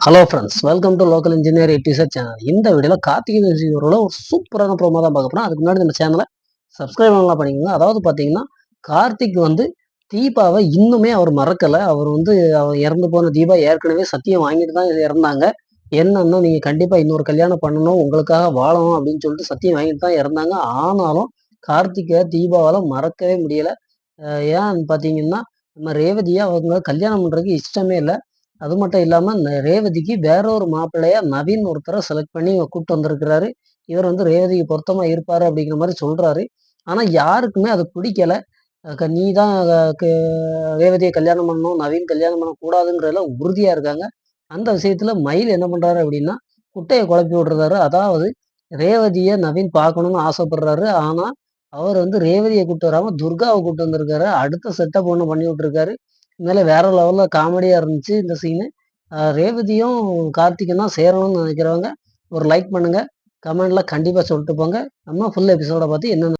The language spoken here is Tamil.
Hello friends, welcome to local engineer எட்டிசர் சேனல். இந்த வீடியோவில் கார்த்திகை மியூசிக்கரோட ஒரு சூப்பரான ப்ரோமோ தான் பார்க்க போகிறோம். அதுக்கு முன்னாடி நம்ம சேனலை சப்ஸ்கிரைப் பண்ணலாம் பண்ணிக்கோங்க. அதாவது பார்த்தீங்கன்னா, கார்த்திக் வந்து தீபாவை இன்னுமே அவர் மறக்கலை. அவர் இறந்து போன தீபா ஏற்கனவே சத்தியம் வாங்கிட்டு தான் இறந்தாங்க. என்னன்னா, நீங்கள் கண்டிப்பாக இன்னொரு கல்யாணம் பண்ணணும், உங்களுக்காக வாழணும் அப்படின்னு சொல்லிட்டு சத்தியம் வாங்கிட்டு தான் இறந்தாங்க. ஆனாலும் கார்த்திகை தீபாவால் மறக்கவே முடியலை. ஏன்னு பார்த்தீங்கன்னா, நம்ம ரேவதியை அவங்க கல்யாணம் பண்ணுறதுக்கு இஷ்டமே இல்லை. அது மட்டும் இல்லாம ரேவதிக்கு வேற ஒரு மாப்பிள்ளையா நவீன் ஒருத்தரை செலக்ட் பண்ணி கூப்பிட்டு வந்திருக்கிறாரு. இவர் வந்து ரேவதிக்கு பொருத்தமா இருப்பாரு அப்படிங்கிற மாதிரி சொல்றாரு. ஆனா யாருக்குமே அது பிடிக்கல. நீ தான் ரேவதியை கல்யாணம் பண்ணணும், நவீன் கல்யாணம் பண்ணக்கூடாதுங்கிறதுல உறுதியா இருக்காங்க. அந்த விஷயத்துல மயில் என்ன பண்றாரு அப்படின்னா, குட்டையை குழப்பி விடுறாரு. அதாவது ரேவதியை நவீன் பார்க்கணும்னு ஆசைப்படுறாரு. ஆனா அவர் வந்து ரேவதியை கூப்பிட்டு வராம துர்காவை கூப்பிட்டு வந்திருக்காரு. அடுத்த செட்டப் ஒண்ணு பண்ணி விட்டுருக்காரு. உண்மையிலே வேற லெவல்ல காமெடியா இருந்துச்சு இந்த சீனு. ரேவதியும் கார்த்திக்கும் தான் சேரணும்னு நினைக்கிறவங்க ஒரு லைக் பண்ணுங்க. கமெண்ட்ல கண்டிப்பா சொல்லிட்டு போங்க. நம்ம ஃபுல் எபிசோட பார்த்து என்னென்ன